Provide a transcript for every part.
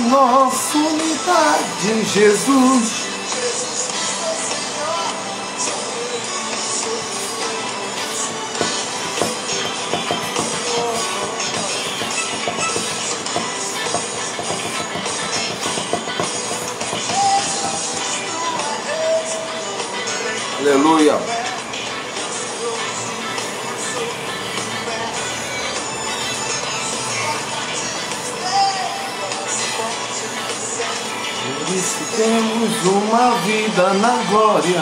nossa unidade em Jesus. Aleluia. Por isso temos uma vida na glória,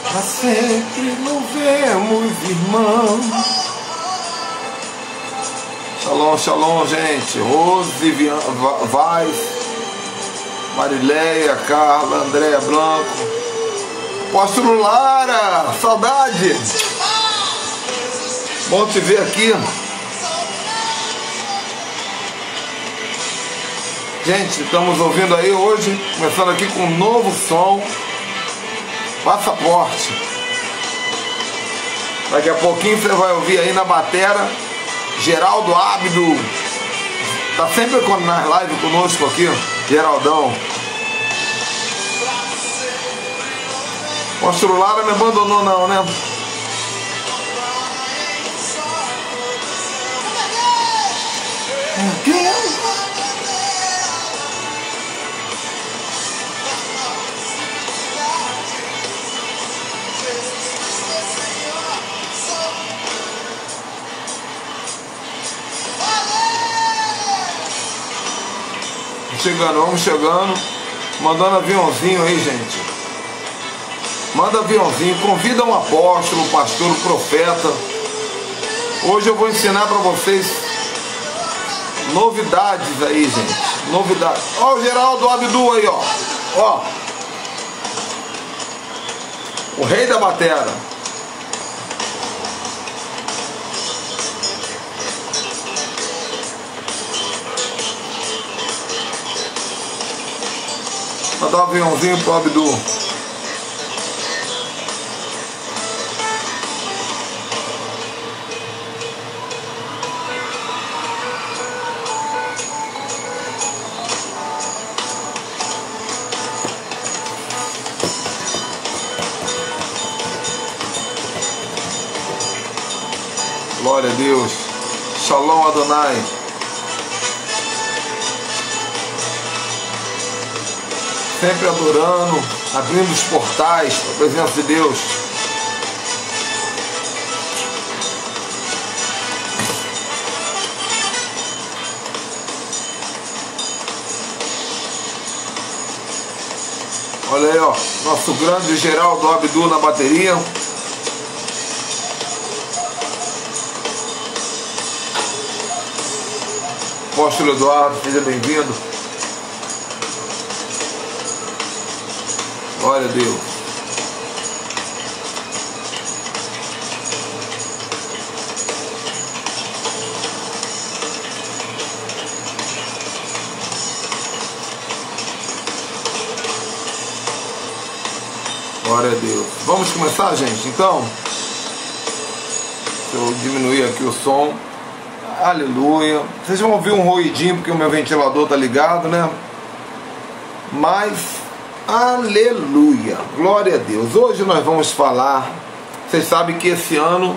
para sempre louvemos, irmão. Shalom, shalom, gente. Rose, Vaz, Marileia, Carla, Andréia Blanco, Apóstolo Lara, saudade. Bom te ver aqui. Gente, estamos ouvindo aí hoje, começando aqui com um novo som, Passaporte. Daqui a pouquinho você vai ouvir aí na batera, Geraldo Ábido. Tá sempre nas lives conosco aqui, Geraldão. O Apóstolo Lara me abandonou não, né? Chegando, vamos chegando. Mandando aviãozinho aí, gente. Manda aviãozinho, convida um apóstolo, um pastor, um profeta. Hoje eu vou ensinar para vocês novidades aí, gente. Novidades. Ó o Geraldo Abdu aí, ó. Ó. O rei da batera. Mandar um aviãozinho pro Abdu. Glória a Deus. Shalom Adonai. Sempre adorando, abrindo os portais para a presença de Deus. Olha aí, ó, nosso grande Geraldo Abdu na bateria. Apóstolo Eduardo, seja bem-vindo. Glória a Deus. Glória a Deus. Vamos começar, gente? Então, deixa eu diminuir aqui o som. Aleluia. Vocês vão ouvir um ruidinho porque o meu ventilador tá ligado, né? Mas aleluia, glória a Deus. Hoje nós vamos falar. Vocês sabem que esse ano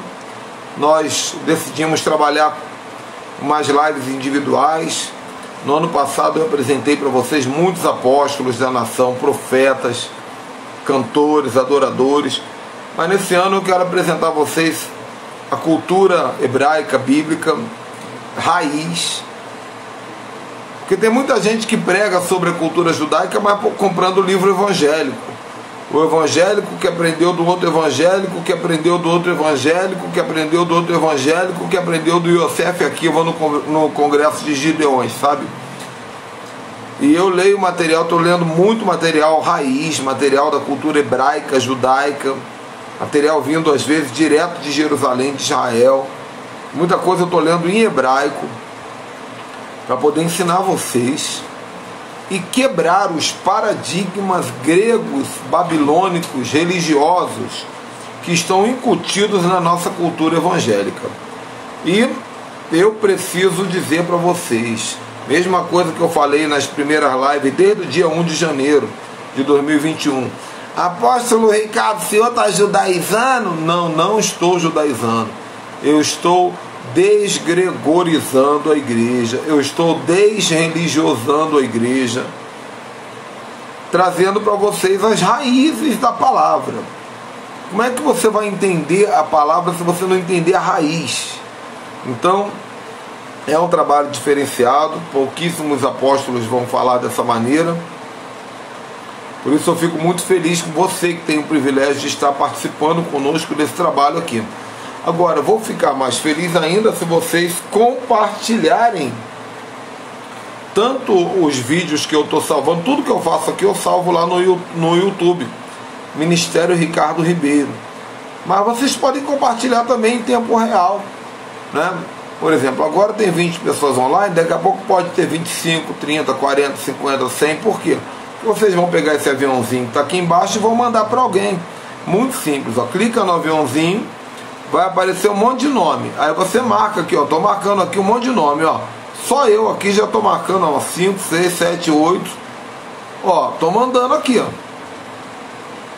nós decidimos trabalhar umas lives individuais. No ano passado eu apresentei para vocês muitos apóstolos da nação, profetas, cantores, adoradores. Mas nesse ano eu quero apresentar a vocês a cultura hebraica, bíblica, raiz. Porque tem muita gente que prega sobre a cultura judaica, mas comprando o livro evangélico. O evangélico que aprendeu do outro evangélico, que aprendeu do outro evangélico, que aprendeu do outro evangélico, que aprendeu do Yosef Akiva no congresso de Gideões, sabe? E eu leio material, estou lendo muito material raiz, material da cultura hebraica, judaica, material vindo às vezes direto de Jerusalém, de Israel. Muita coisa eu estou lendo em hebraico, para poder ensinar vocês e quebrar os paradigmas gregos, babilônicos, religiosos que estão incutidos na nossa cultura evangélica. E eu preciso dizer para vocês, Mesma coisa que eu falei nas primeiras lives desde o dia 1 de janeiro de 2021. Apóstolo Ricardo, o senhor está judaizando? Não, não estou judaizando. Eu estou desgregorizando a igreja. Eu estou desreligiosando a igreja. Trazendo para vocês as raízes da palavra. Como é que você vai entender a palavra se você não entender a raiz? Então, é um trabalho diferenciado. Pouquíssimos apóstolos vão falar dessa maneira. Por isso eu fico muito feliz com você que tem o privilégio de estar participando conosco desse trabalho aqui. Agora, vou ficar mais feliz ainda se vocês compartilharem tanto os vídeos que eu estou salvando, tudo que eu faço aqui eu salvo lá no YouTube, Ministério Ricardo Ribeiro. Mas vocês podem compartilhar também em tempo real, né? Por exemplo, agora tem 20 pessoas online, daqui a pouco pode ter 25, 30, 40, 50, 100, por quê? Porque vocês vão pegar esse aviãozinho que está aqui embaixo e vão mandar para alguém. Muito simples, ó. Clica no aviãozinho, vai aparecer um monte de nome. Aí você marca aqui, ó. Estou marcando aqui um monte de nome, ó. Só eu aqui já estou marcando, ó, 5, 6, 7, 8. Ó, estou mandando aqui, ó.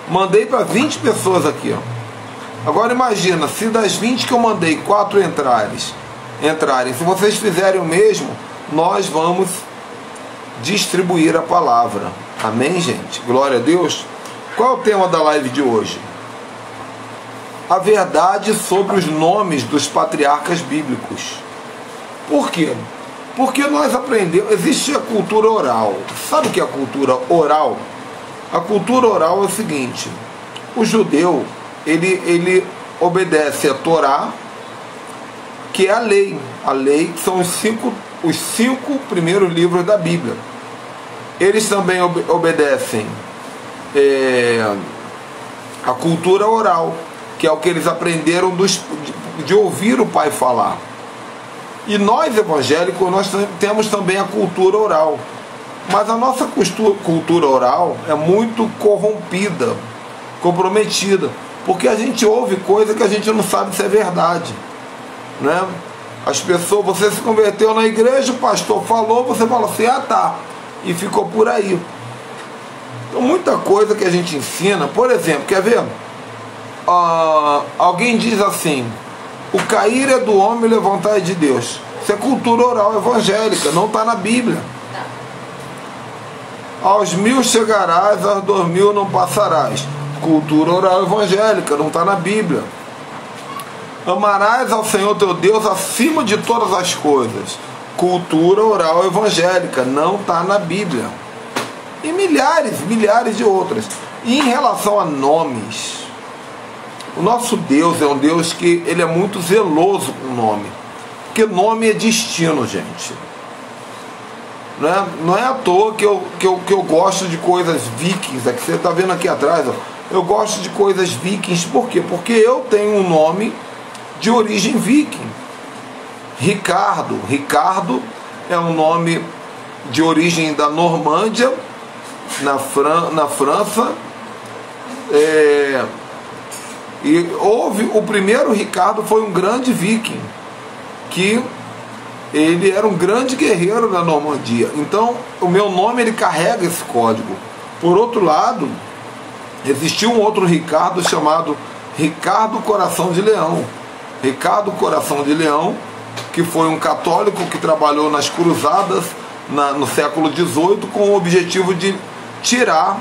Mandei para 20 pessoas aqui, ó. Agora imagina, se das 20 que eu mandei, 4 entrarem, se vocês fizerem o mesmo, nós vamos distribuir a palavra. Amém, gente? Glória a Deus. Qual é o tema da live de hoje? A verdade sobre os nomes dos patriarcas bíblicos. Por quê? Porque nós aprendemos, existe a cultura oral. Sabe o que é a cultura oral? A cultura oral é o seguinte: o judeu, ele obedece a Torá, que é a lei. A lei que são os cinco primeiros livros da Bíblia. Eles também obedecem a cultura oral, que é o que eles aprenderam de ouvir o pai falar. E nós evangélicos, nós temos também a cultura oral. Mas a nossa cultura oral é muito corrompida, comprometida, porque a gente ouve coisa que a gente não sabe se é verdade, né? As pessoas, você se converteu na igreja, o pastor falou, você falou assim, ah tá, e ficou por aí. Então muita coisa que a gente ensina, por exemplo, quer ver? Alguém diz assim, o cair é do homem e levantar é de Deus. Isso é cultura oral evangélica, não está na Bíblia. Aos 1000 chegarás, aos 2000 não passarás. Cultura oral evangélica, não está na Bíblia. Amarás ao Senhor teu Deus acima de todas as coisas. Cultura oral evangélica, não está na Bíblia. E milhares de outras. E em relação a nomes, o nosso Deus é um Deus que ele é muito zeloso com o nome. Porque nome é destino, gente. Não é à toa que eu gosto de coisas vikings. Aqui você está vendo aqui atrás, ó. Eu gosto de coisas vikings. Por quê? Porque eu tenho um nome de origem viking. Ricardo. Ricardo é um nome de origem da Normândia, na França. E houve o primeiro Ricardo, foi um grande viking, que ele era um grande guerreiro da Normandia. Então o meu nome ele carrega esse código. Por outro lado, existiu um outro Ricardo chamado Ricardo Coração de Leão. Ricardo Coração de Leão, que foi um católico que trabalhou nas cruzadas no século XVIII com o objetivo de tirar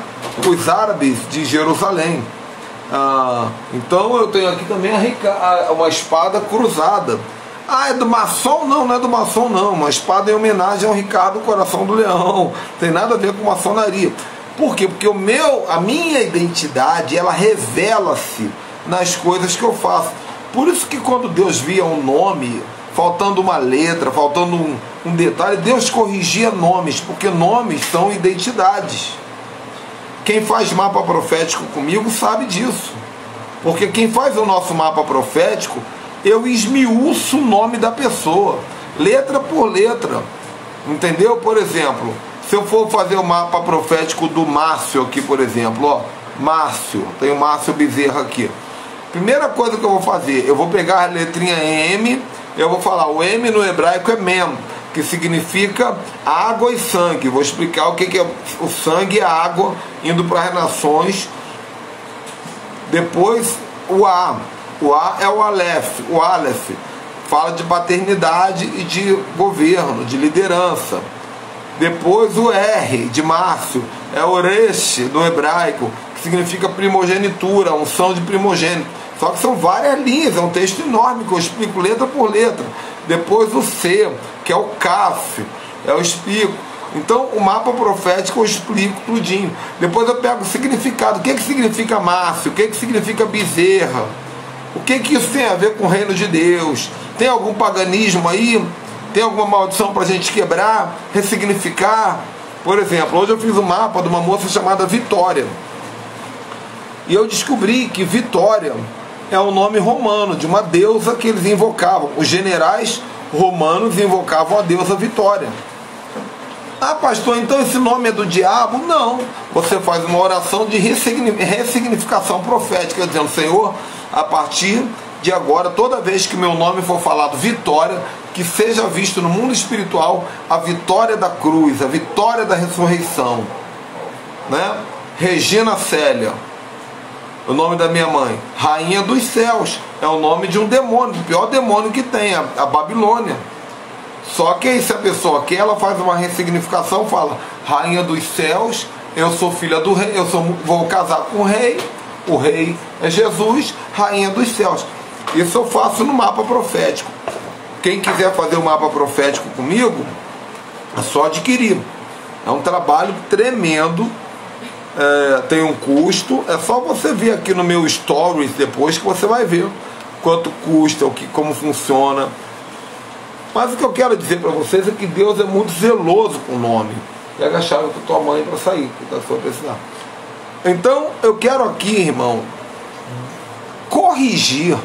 os árabes de Jerusalém. Então eu tenho aqui também uma espada cruzada. É do maçom? Não é do maçom não. Uma espada em homenagem ao Ricardo Coração do Leão. Tem nada a ver com maçonaria. Por quê? Porque a minha identidade, ela revela-se nas coisas que eu faço. Por isso que quando Deus via um nome, faltando uma letra, faltando um detalhe, Deus corrigia nomes, porque nomes são identidades. Quem faz mapa profético comigo sabe disso. Porque quem faz o nosso mapa profético, eu esmiuço o nome da pessoa, letra por letra. Entendeu? Por exemplo, se eu for fazer o mapa profético do Márcio aqui, por exemplo, ó, Márcio, tem o Márcio Bezerra aqui. Primeira coisa que eu vou fazer, eu vou pegar a letrinha M, eu vou falar, o M no hebraico é Mem, que significa água e sangue. Vou explicar o que é o sangue e a água indo para as nações. Depois o A é o Aleph. O Aleph fala de paternidade e de governo, de liderança. Depois o R de Márcio é o Resh do hebraico, que significa primogenitura, unção de primogênito. Só que são várias linhas, é um texto enorme que eu explico letra por letra. Depois o C, que é o Kaf, eu explico. Então o mapa profético eu explico tudinho. Depois eu pego o significado, o que significa Márcio, o que significa bezerra, o que isso tem a ver com o reino de Deus. Tem algum paganismo aí? Tem alguma maldição para a gente quebrar, ressignificar? Por exemplo, hoje eu fiz um mapa de uma moça chamada Vitória. E eu descobri que Vitória é o nome romano de uma deusa que eles invocavam. Os generais romanos invocavam a deusa Vitória. Ah, pastor, então esse nome é do diabo? Não. Você faz uma oração de ressignificação profética, dizendo: Senhor, a partir de agora, toda vez que meu nome for falado Vitória, que seja visto no mundo espiritual a vitória da cruz, a vitória da ressurreição, né? Regina Célia, o nome da minha mãe. Rainha dos céus, é o nome de um demônio, o pior demônio que tem, a Babilônia. Só que se a pessoa quer, ela faz uma ressignificação, fala: Rainha dos céus, eu sou filha do rei, vou casar com o rei é Jesus, Rainha dos céus. Isso eu faço no mapa profético. Quem quiser fazer o mapa profético comigo, é só adquirir. É um trabalho tremendo, tem um custo. É só você ver aqui no meu stories depois que você vai ver quanto custa, como funciona. Mas o que eu quero dizer para vocês é que Deus é muito zeloso com o nome. Pega a chave com tua mãe para sair, que tá só precisar. Então eu quero aqui, irmão, corrigir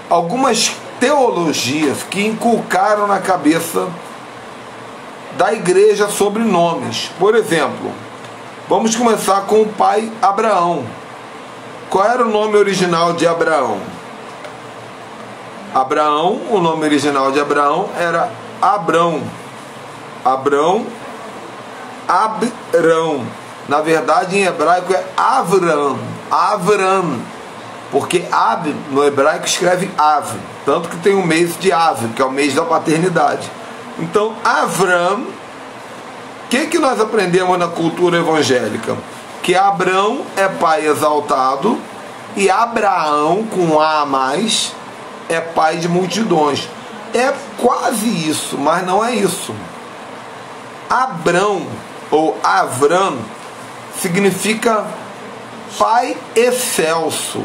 algumas teologias que inculcaram na cabeça da igreja sobre nomes. Por exemplo, vamos começar com o pai Abraão. Qual era o nome original de Abraão? Abraão, o nome original de Abraão era Abrão. Abrão, Abrão. Na verdade, em hebraico é Avram. Avram. Porque Ab, no hebraico, escreve Av. Tanto que tem o mês de Av, que é o mês da paternidade. Então, Avram, o que nós aprendemos na cultura evangélica? Que Abrão é pai exaltado e Abraão, com A a mais, é pai de multidões. É quase isso, mas não é isso. Abrão, ou Avram, significa pai excelso.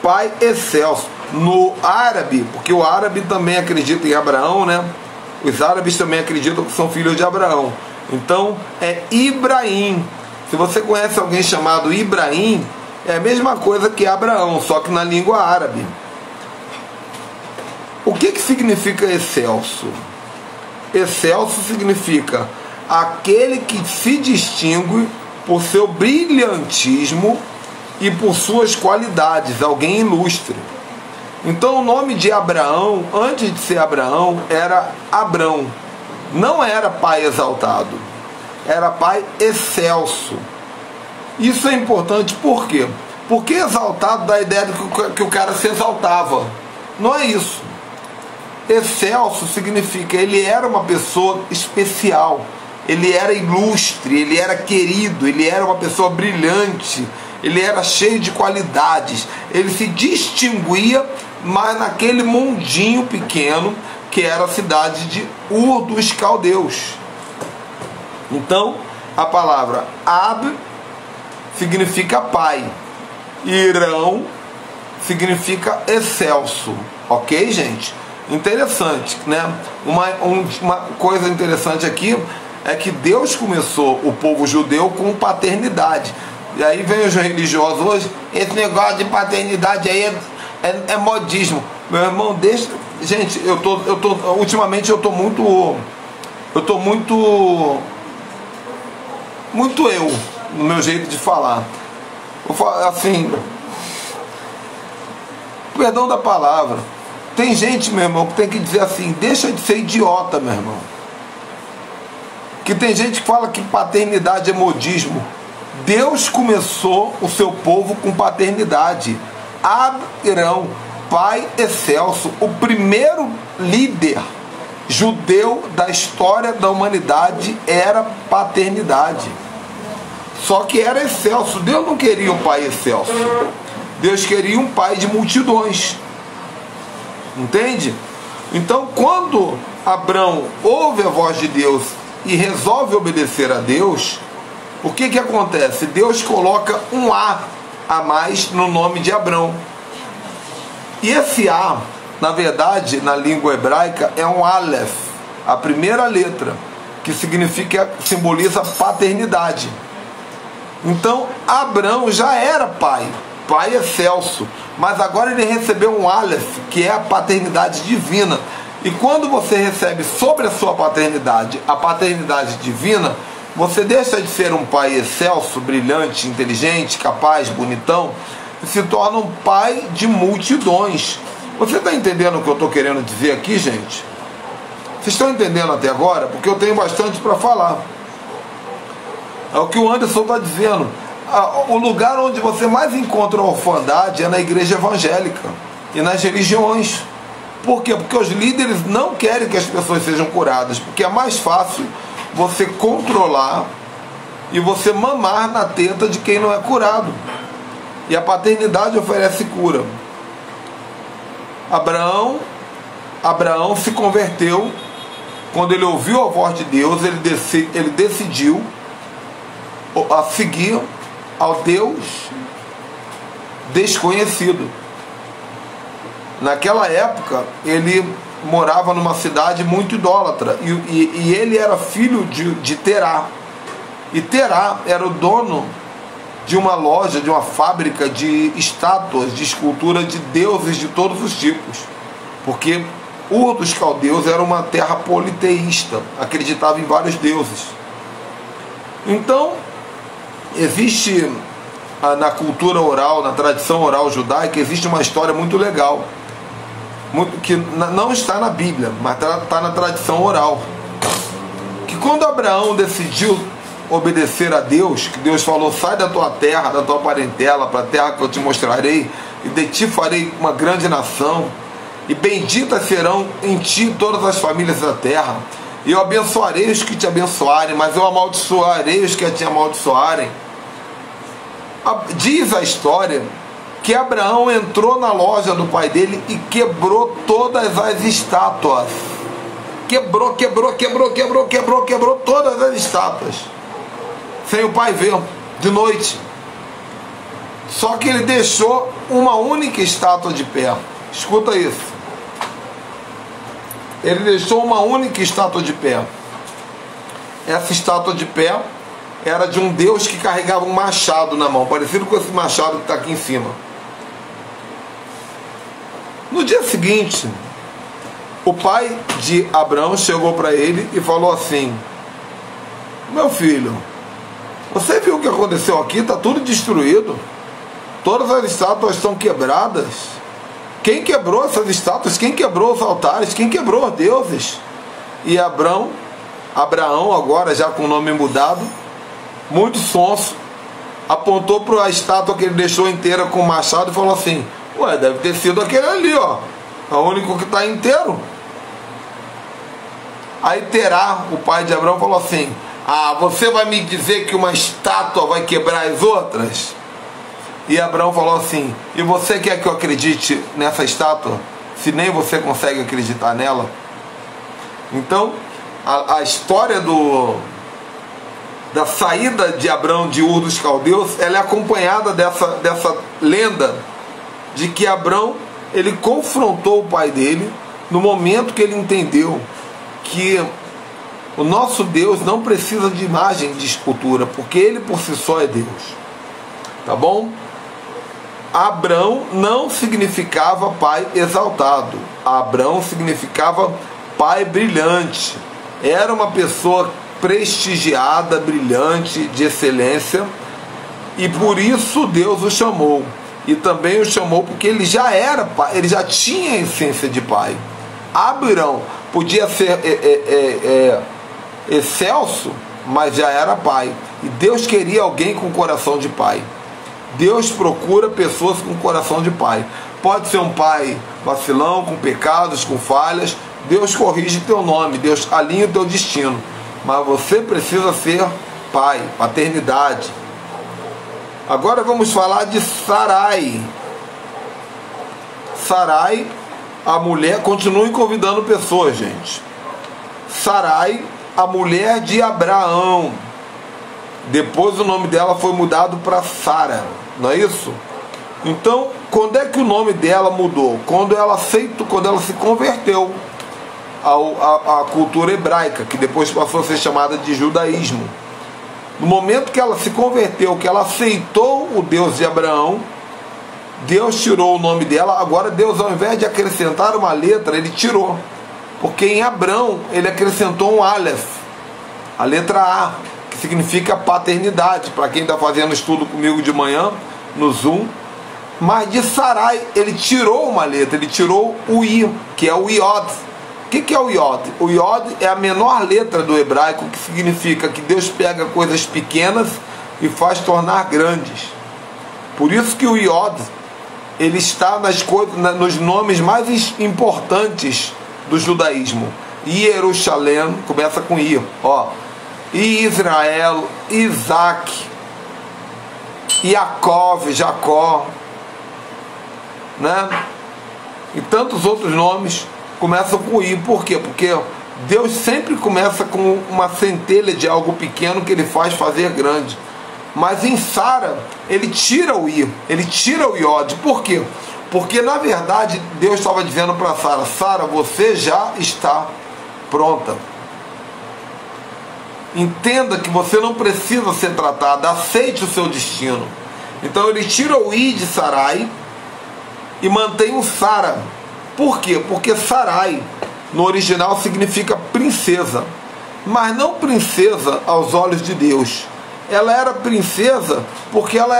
Pai excelso. No árabe, porque o árabe também acredita em Abraão, né? Os árabes também acreditam que são filhos de Abraão. Então é Ibrahim. Se você conhece alguém chamado Ibrahim, é a mesma coisa que Abraão, só que na língua árabe. O que significa excelso? Excelso significa aquele que se distingue por seu brilhantismo e por suas qualidades, alguém ilustre. Então o nome de Abraão, antes de ser Abraão, era Abrão. Não era pai exaltado, era pai excelso. Isso é importante por quê? Porque exaltado dá a ideia de que o cara se exaltava. Não é isso. Excelso significa ele era uma pessoa especial, ele era ilustre, ele era querido, ele era uma pessoa brilhante, ele era cheio de qualidades, ele se distinguia, mas naquele mundinho pequeno que era a cidade de Ur dos Caldeus. Então a palavra Ab significa pai, Irão significa excelso. Ok, gente? Interessante, né? Uma coisa interessante aqui é que Deus começou o povo judeu com paternidade. E aí vem os religiosos hoje, esse negócio de paternidade aí é modismo. Meu irmão, deixa. Gente, ultimamente eu tô muito eu no meu jeito de falar. Assim, perdão da palavra, Tem gente, meu irmão, que tem que dizer assim, deixa de ser idiota, meu irmão. Que tem gente que fala que paternidade é modismo. Deus começou o seu povo com paternidade. Abraão, pai excelso, o primeiro líder judeu da história da humanidade, era paternidade. Só que era excelso. Deus não queria um pai excelso. Deus queria um pai de multidões. Entende? Então, quando Abraão ouve a voz de Deus e resolve obedecer a Deus, o que que acontece? Deus coloca um A mais no nome de Abrão. E esse A, na verdade, na língua hebraica, é um Aleph, a primeira letra, que simboliza paternidade. Então, Abrão já era pai excelso, mas agora ele recebeu um Aleph, que é a paternidade divina. E quando você recebe sobre a sua paternidade a paternidade divina, você deixa de ser um pai excelso, brilhante, inteligente, capaz, bonitão, e se torna um pai de multidões. Você está entendendo o que eu estou querendo dizer aqui, gente? Vocês estão entendendo até agora? Porque eu tenho bastante para falar. É o que o Anderson está dizendo. O lugar onde você mais encontra a orfandade é na igreja evangélica e nas religiões. Por quê? Porque os líderes não querem que as pessoas sejam curadas, porque é mais fácil você controlar e você mamar na teta de quem não é curado. E a paternidade oferece cura. Abraão se converteu quando ele ouviu a voz de Deus. Ele decidiu a seguir ao Deus desconhecido. Naquela época ele morava numa cidade muito idólatra e ele era filho de Terá. E Terá era o dono de uma loja, de uma fábrica de estátuas, de escultura de deuses de todos os tipos, porque Ur dos Caldeus era uma terra politeísta, acreditava em vários deuses. Então existe na cultura oral, na tradição oral judaica, existe uma história muito legal, que não está na Bíblia, mas está na tradição oral, que quando Abraão decidiu obedecer a Deus, que Deus falou, sai da tua terra, da tua parentela, para a terra que eu te mostrarei, e de ti farei uma grande nação, e benditas serão em ti todas as famílias da terra, e eu abençoarei os que te abençoarem, mas eu amaldiçoarei os que te amaldiçoarem. Diz a história que Abraão entrou na loja do pai dele e quebrou todas as estátuas. Quebrou todas as estátuas, sem o pai ver, de noite. Só que ele deixou uma única estátua de pé. Escuta isso. Ele deixou uma única estátua de pé. Essa estátua de pé era de um deus que carregava um machado na mão, parecido com esse machado que está aqui em cima. No dia seguinte, o pai de Abraão chegou para ele e falou assim: meu filho, você viu o que aconteceu aqui? Está tudo destruído. Todas as estátuas estão quebradas. Quem quebrou essas estátuas? Quem quebrou os altares? Quem quebrou os deuses? E Abraão, agora já com o nome mudado, muito sonso, apontou para a estátua que ele deixou inteira com o machado e falou assim: ué, deve ter sido aquele ali, ó, é o único que está inteiro. Aí Terá, o pai de Abraão, falou assim: ah, você vai me dizer que uma estátua vai quebrar as outras? E Abraão falou assim: e você quer que eu acredite nessa estátua, se nem você consegue acreditar nela? Então a história da saída de Abraão de Ur dos Caldeus, ela é acompanhada dessa lenda de que Abraão, ele confrontou o pai dele no momento que ele entendeu que o nosso Deus não precisa de imagem de escultura, porque ele por si só é Deus. Tá bom? Abraão não significava pai exaltado. Abraão significava pai brilhante. Era uma pessoa prestigiada, brilhante, de excelência, e por isso Deus o chamou. e também o chamou porque ele já era pai, ele já tinha a essência de pai. Abrão podia ser excelso, mas já era pai. E Deus queria alguém com coração de pai. Deus procura pessoas com coração de pai. Pode ser um pai vacilão, com pecados, com falhas. Deus corrige teu nome, Deus alinha o teu destino. Mas você precisa ser pai, paternidade. Agora vamos falar de Sarai. Sarai, a mulher, continuem convidando pessoas, gente. Sarai, a mulher de Abraão. Depois o nome dela foi mudado para Sara, não é isso? Então, quando é que o nome dela mudou? Quando ela aceitou, quando ela se converteu à cultura hebraica, que depois passou a ser chamada de judaísmo. No momento que ela se converteu, que ela aceitou o Deus de Abraão, Deus tirou o nome dela. Agora Deus, ao invés de acrescentar uma letra, ele tirou. Porque em Abrão ele acrescentou um Aleph, a letra A, que significa paternidade, para quem está fazendo estudo comigo de manhã no Zoom. Mas de Sarai ele tirou uma letra, ele tirou o I, que é o Iod. O que é o Iod? O Iod é a menor letra do hebraico, que significa que Deus pega coisas pequenas e faz tornar grandes. Por isso que o Iod, ele está nos nomes mais importantes do judaísmo. Jerusalém, começa com I, ó. Israel, Isaac, Yaakov, Jacó, né? E tantos outros nomes começam com I. Por quê? Porque Deus sempre começa com uma centelha de algo pequeno que ele faz fazer grande. Mas em Sara, ele tira o I, ele tira o Iod. Por quê? Porque na verdade Deus estava dizendo para Sara: Sara, você já está pronta. Entenda que você não precisa ser tratada, aceite o seu destino. Então ele tira o I de Sarai e mantém o Sara. Por quê? Porque Sarai no original significa princesa, mas não princesa aos olhos de Deus. Ela era princesa porque ela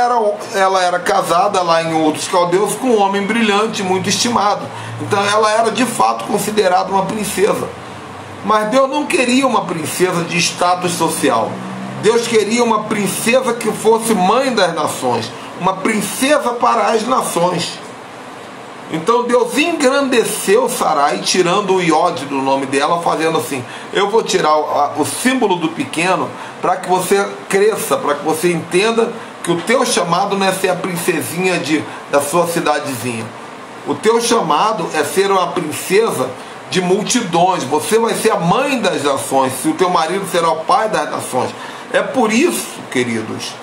era casada lá em Ur dos Caldeus com um homem brilhante, muito estimado. Então ela era de fato considerada uma princesa. Mas Deus não queria uma princesa de status social. Deus queria uma princesa que fosse mãe das nações, uma princesa para as nações. Então Deus engrandeceu Sarai, tirando o Iod do nome dela, fazendo assim: eu vou tirar o símbolo do pequeno para que você cresça, para que você entenda que o teu chamado não é ser a princesinha da sua cidadezinha. O teu chamado é ser uma princesa de multidões. Você vai ser a mãe das nações, se o teu marido será o pai das nações. É por isso, queridos,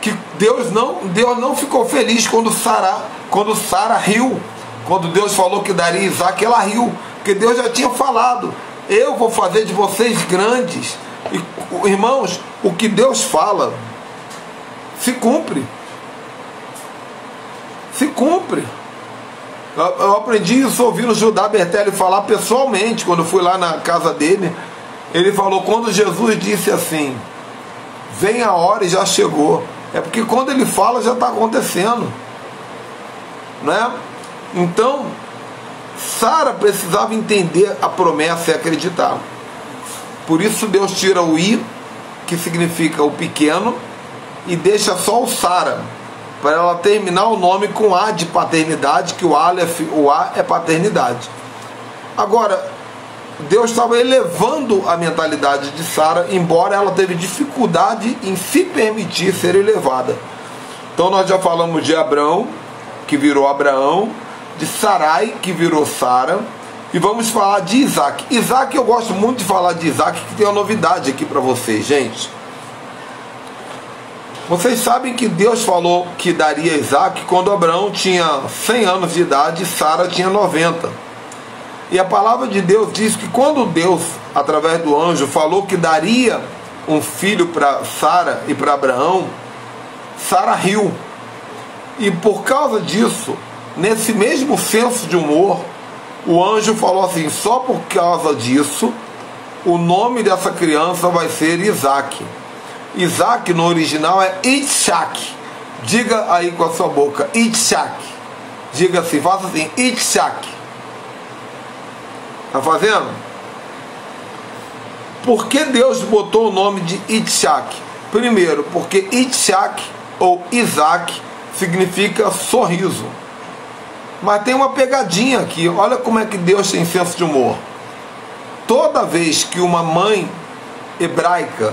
que Deus não ficou feliz quando Sara riu. Quando Deus falou que daria Isaac, ela riu, porque Deus já tinha falado: eu vou fazer de vocês grandes. E, irmãos, o que Deus fala se cumpre. Se cumpre. Eu aprendi isso ouvindo o Judá Bertelli falar pessoalmente. Quando fui lá na casa dele, ele falou: quando Jesus disse assim, vem a hora e já chegou, é porque quando ele fala já está acontecendo, né? Então Sara precisava entender a promessa e acreditar. Por isso Deus tira o I, que significa o pequeno, e deixa só o Sara, para ela terminar o nome com A de paternidade, que o Aleph, o A é paternidade. Agora, Deus estava elevando a mentalidade de Sara, embora ela teve dificuldade em se permitir ser elevada. Então nós já falamos de Abrão, que virou Abraão, de Sarai, que virou Sara, e vamos falar de Isaac. Isaac, eu gosto muito de falar de Isaac, que tem uma novidade aqui para vocês, gente. Vocês sabem que Deus falou que daria Isaac quando Abraão tinha 100 anos de idade e Sara tinha 90. E a palavra de Deus diz que quando Deus, através do anjo, falou que daria um filho para Sara e para Abraão, Sara riu. E por causa disso, nesse mesmo senso de humor, o anjo falou assim: só por causa disso, o nome dessa criança vai ser Isaac. Isaac no original é Ishak, Diga aí com a sua boca, Itshak. Diga assim, faça assim, Itshak. Tá fazendo? Por que Deus botou o nome de Itshak? Primeiro, porque Itshak ou Isaac significa sorriso. Mas tem uma pegadinha aqui. Olha como é que Deus tem senso de humor. Toda vez que uma mãe hebraica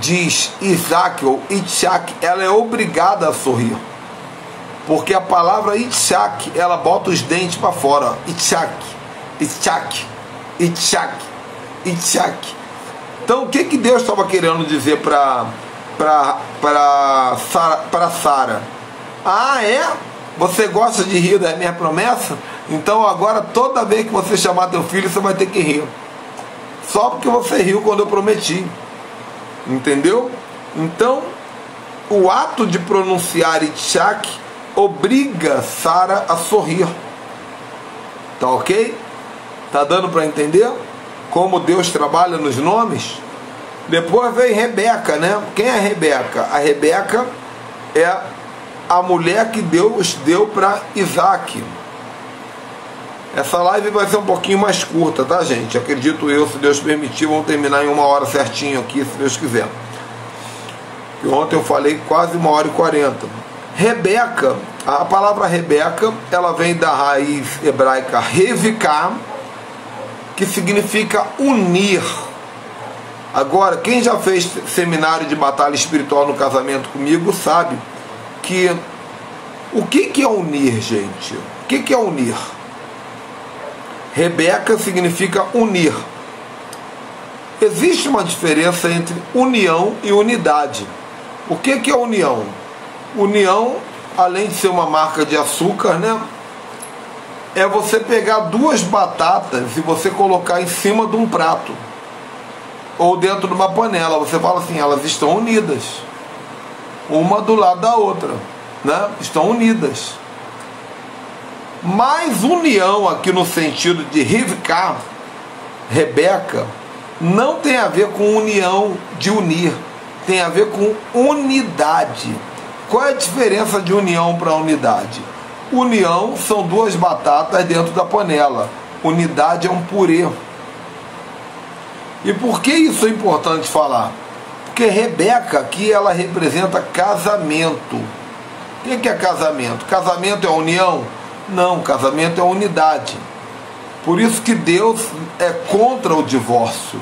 diz Isaac ou Itshak, ela é obrigada a sorrir. Porque a palavra Itshak, ela bota os dentes para fora. Itshak, Itshak, Itshak, Itshak. Então o que Deus estava querendo dizer para Sara? Ah, é? Você gosta de rir da minha promessa? Então agora toda vez que você chamar teu filho, você vai ter que rir. Só porque você riu quando eu prometi. Entendeu? Então, o ato de pronunciar Itshak obriga Sara a sorrir. Tá ok? Tá dando para entender como Deus trabalha nos nomes? Depois vem Rebeca, né? Quem é Rebeca? A Rebeca é a mulher que Deus deu para Isaac. Essa live vai ser um pouquinho mais curta, tá, gente? Acredito eu, se Deus permitir, vamos terminar em 1 hora certinho aqui, se Deus quiser. E ontem eu falei quase 1h40. Rebeca, a palavra Rebeca, ela vem da raiz hebraica Reviká, que significa unir. Agora, quem já fez seminário de batalha espiritual no casamento comigo sabe que o que é unir, gente? O que é unir? Rebeca significa unir. Existe uma diferença entre união e unidade. O que é união? União, além de ser uma marca de açúcar, né? É você pegar 2 batatas e você colocar em cima de um prato ou dentro de uma panela. Você fala assim, elas estão unidas, uma do lado da outra, né? Estão unidas. Mas união aqui no sentido de Rivka, Rebeca, não tem a ver com união de unir, tem a ver com unidade. Qual é a diferença de união para unidade? União são 2 batatas dentro da panela, unidade é um purê. E por que isso é importante falar? Porque Rebeca aqui ela representa casamento. O que é casamento? Casamento é união? Não, casamento é unidade. Por isso que Deus é contra o divórcio.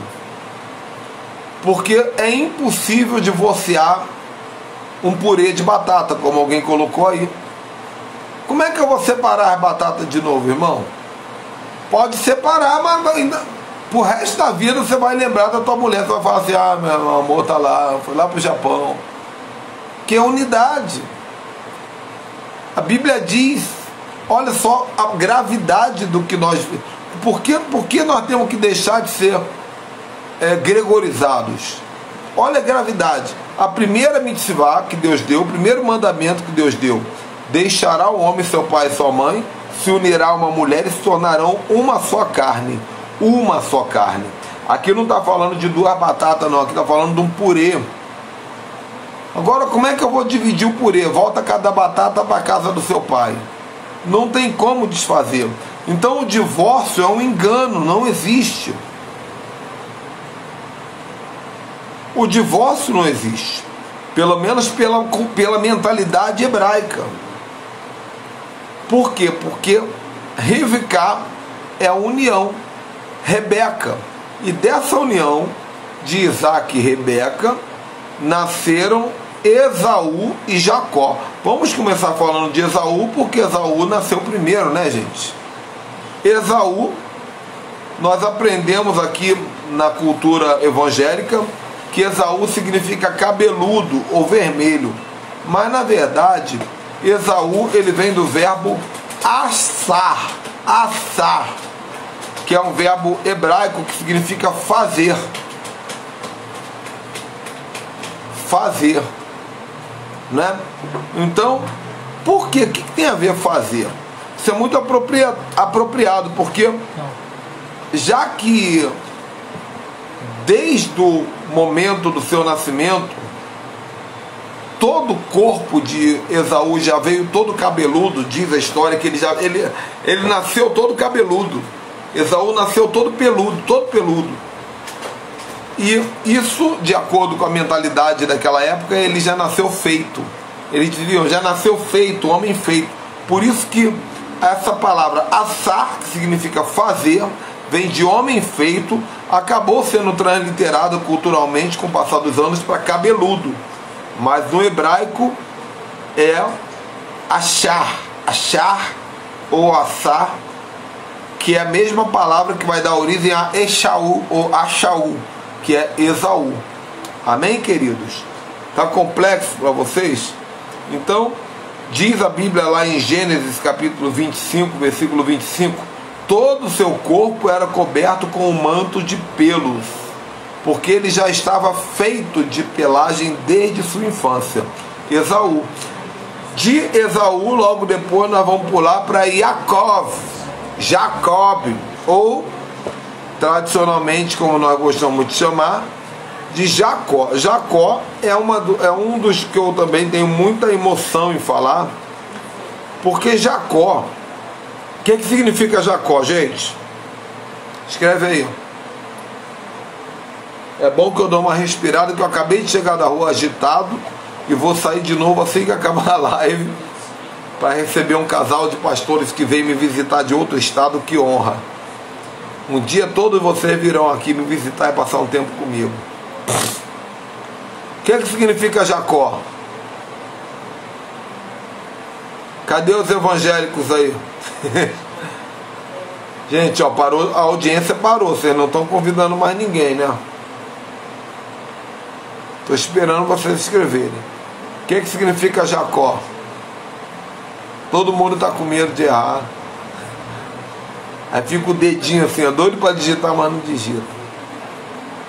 Porque é impossível divorciar um purê de batata, como alguém colocou aí. Como é que eu vou separar as batatas de novo, irmão? Pode separar, mas ainda, pro resto da vida você vai lembrar da tua mulher. Você vai falar assim, ah, meu amor tá lá, foi lá pro Japão. Que é unidade. A Bíblia diz, olha só a gravidade do que nós... Por que nós temos que deixar de ser gregorizados? Olha a gravidade. A primeira mitzvah que Deus deu, o primeiro mandamento que Deus deu: deixará o homem seu pai e sua mãe, se unirá a uma mulher e se tornarão uma só carne. Uma só carne. Aqui não está falando de 2 batatas não, aqui está falando de um purê. Agora como é que eu vou dividir o purê? Volta cada batata para a casa do seu pai. Não tem como desfazer. Então o divórcio é um engano, não existe. O divórcio não existe. Pelo menos pela mentalidade hebraica. Por quê? Porque Rivka é a união. Rebeca. E dessa união de Isaac e Rebeca nasceram Esaú e Jacó. Vamos começar falando de Esaú, porque Esaú nasceu primeiro, né, gente? Esaú, nós aprendemos aqui na cultura evangélica que Esaú significa cabeludo ou vermelho, mas na verdade Esaú ele vem do verbo assar, que é um verbo hebraico que significa fazer, né? Então, por quê? O que tem a ver fazer? Isso é muito apropriado, porque já que desde o momento do seu nascimento todo o corpo de Esaú já veio todo cabeludo, diz a história que ele nasceu todo cabeludo. Esaú nasceu todo peludo. E isso, de acordo com a mentalidade daquela época, ele já nasceu feito. Eles diziam, já nasceu feito, homem feito. Por isso que essa palavra assar, que significa fazer, vem de homem feito, acabou sendo transliterada culturalmente com o passar dos anos para cabeludo. Mas no hebraico é achar ou assar, que é a mesma palavra que vai dar origem a Esau ou Achaú, que é Esaú. Amém, queridos? Está complexo para vocês? Então, diz a Bíblia lá em Gênesis capítulo 25, versículo 25, todo o seu corpo era coberto com um manto de pelos, porque ele já estava feito de pelagem desde sua infância. Esaú. De Esaú, logo depois nós vamos pular para Jacob, ou tradicionalmente, como nós gostamos de chamar, de Jacó. Jacó é um dos que eu também tenho muita emoção em falar, porque Jacó, o que significa Jacó, gente? Escreve aí. É bom que eu dou uma respirada, que eu acabei de chegar da rua agitado e vou sair de novo assim que acabar a live, para receber um casal de pastores que veio me visitar de outro estado. Que honra! Um dia todos vocês virão aqui me visitar e passar um tempo comigo. O que significa Jacó? Cadê os evangélicos aí? Gente, ó, parou, a audiência parou. Vocês não estão convidando mais ninguém, né? Estou esperando vocês escreverem. O que significa Jacó? Todo mundo está com medo de errar. Aí fica o dedinho assim, doido para digitar, mas não digita.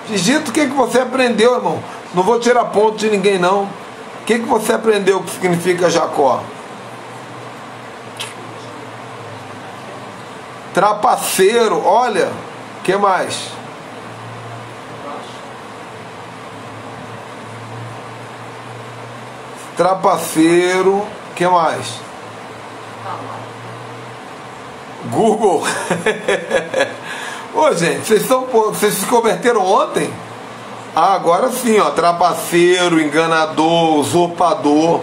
Digita o que você aprendeu, irmão. Não vou tirar ponto de ninguém, não. O que você aprendeu que significa Jacó? Trapaceiro, olha. O que mais? Trapaceiro, o que mais? Google. Ô, gente, vocês se converteram ontem? Ah, agora sim, ó, trapaceiro, enganador, usurpador.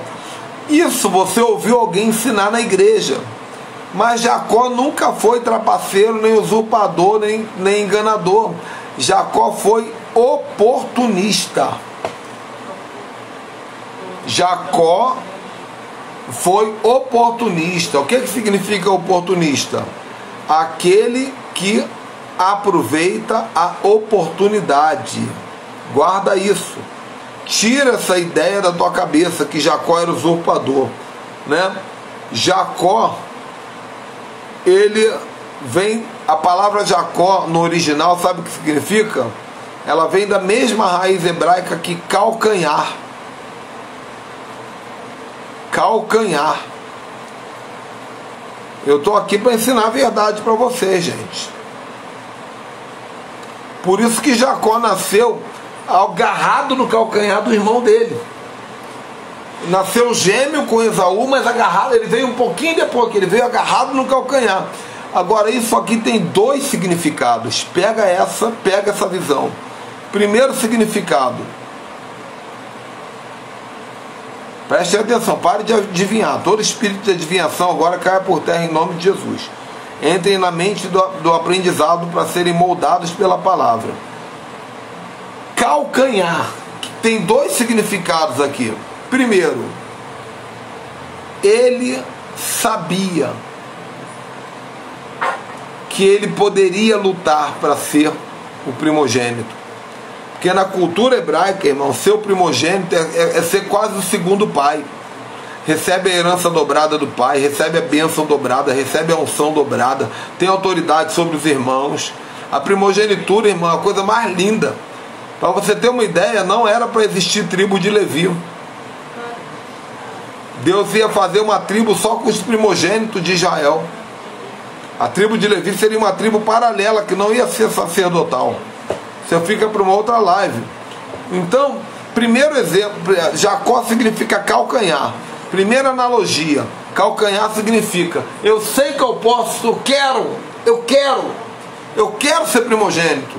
Isso você ouviu alguém ensinar na igreja. Mas Jacó nunca foi trapaceiro, nem usurpador, nem enganador. Jacó foi oportunista. Jacó foi oportunista. O que significa oportunista? Aquele que aproveita a oportunidade. Guarda isso. Tira essa ideia da tua cabeça que Jacó era usurpador, né? Jacó, ele vem, a palavra Jacó no original, sabe o que significa? Ela vem da mesma raiz hebraica que calcanhar. Calcanhar. Eu estou aqui para ensinar a verdade para vocês, gente. Por isso que Jacó nasceu agarrado no calcanhar do irmão dele. Nasceu gêmeo com Esaú, mas agarrado, ele veio um pouquinho depois, que ele veio agarrado no calcanhar. Agora, isso aqui tem dois significados. Pega essa visão. Primeiro significado. Preste atenção, pare de adivinhar. Todo espírito de adivinhação agora cai por terra em nome de Jesus. Entrem na mente do aprendizado para serem moldados pela palavra. Calcanhar. Tem dois significados aqui. Primeiro, ele sabia que ele poderia lutar para ser o primogênito. Porque na cultura hebraica, irmão, ser o primogênito é ser quase o segundo pai. Recebe a herança dobrada do pai, recebe a bênção dobrada, recebe a unção dobrada, tem autoridade sobre os irmãos. A primogenitura, irmão, é a coisa mais linda. Para você ter uma ideia, não era para existir tribo de Levi. Deus ia fazer uma tribo só com os primogênitos de Israel. A tribo de Levi seria uma tribo paralela, que não ia ser sacerdotal. Você fica para uma outra live. Então, Primeiro exemplo, Jacó significa calcanhar. Primeira analogia, calcanhar significa, eu sei que eu posso, eu quero ser primogênito.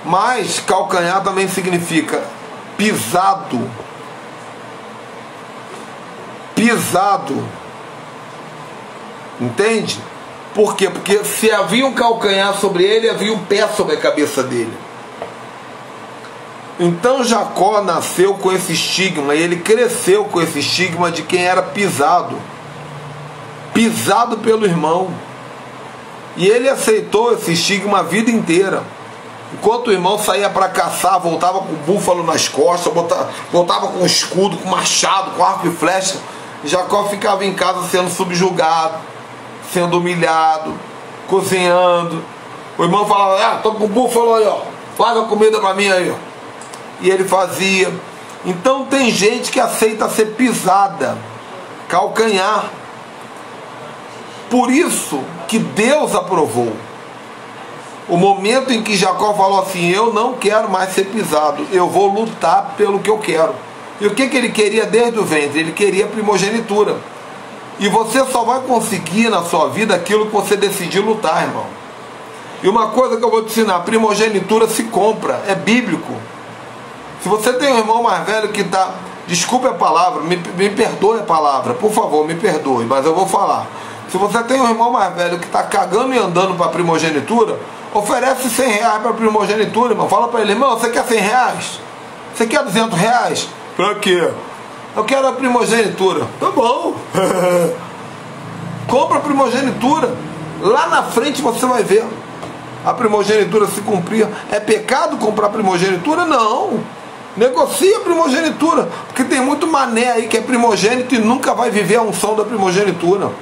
Mas calcanhar também significa pisado. Entende? Por quê? Porque se havia um calcanhar sobre ele, havia um pé sobre a cabeça dele. Então Jacó nasceu com esse estigma, e ele cresceu com esse estigma de quem era pisado pelo irmão. E ele aceitou esse estigma a vida inteira. Enquanto o irmão saía para caçar, voltava com o búfalo nas costas, voltava com escudo, com machado, com arco e flecha, Jacó ficava em casa sendo subjugado, sendo humilhado, cozinhando. O irmão falava, tô com o búfalo aí, ó, faz a comida para mim aí, ó. E ele fazia. Então tem gente que aceita ser pisada, calcanhar. Por isso que Deus aprovou o momento em que Jacó falou assim, eu não quero mais ser pisado, eu vou lutar pelo que eu quero. E o que ele queria desde o ventre? Ele queria primogenitura. E você só vai conseguir na sua vida aquilo que você decidir lutar, irmão. E uma coisa que eu vou te ensinar, primogenitura se compra, é bíblico. Se você tem um irmão mais velho que está, desculpe a palavra, me perdoe a palavra, por favor, me perdoe, mas eu vou falar. Se você tem um irmão mais velho que está cagando e andando para primogenitura, oferece 100 reais para primogenitura, irmão. Fala para ele, irmão, você quer 100 reais? Você quer 200 reais? Para quê? Eu quero a primogenitura. Tá bom. Compra a primogenitura. Lá na frente você vai ver a primogenitura se cumprir. É pecado comprar primogenitura? Não. Negocia a primogenitura, porque tem muito mané aí que é primogênito e nunca vai viver a unção da primogenitura.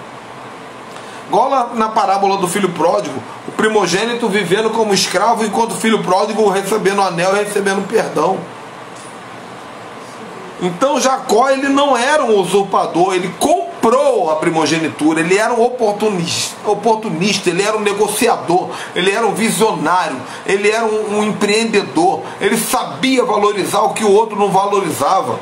Igual lá na parábola do filho pródigo, o primogênito vivendo como escravo, enquanto o filho pródigo recebendo o anel e recebendo perdão. Então Jacó, ele não era um usurpador, ele comprou a primogenitura, ele era um oportunista, ele era um negociador, ele era um visionário, ele era um empreendedor, ele sabia valorizar o que o outro não valorizava.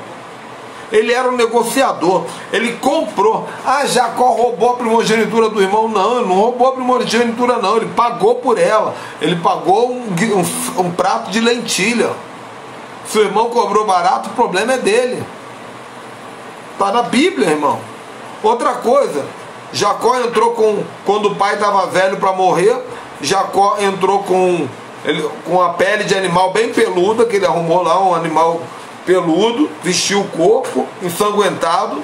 Ele era um negociador, ele comprou. Jacó roubou a primogenitura do irmão? Não, ele não roubou a primogenitura não, ele pagou por ela, ele pagou um prato de lentilha. Se o irmão cobrou barato, o problema é dele. Está na Bíblia, irmão. Outra coisa, Jacó entrou quando o pai estava velho para morrer, Jacó entrou com a pele de animal bem peluda, que ele arrumou lá, um animal peludo, vestiu o corpo, ensanguentado,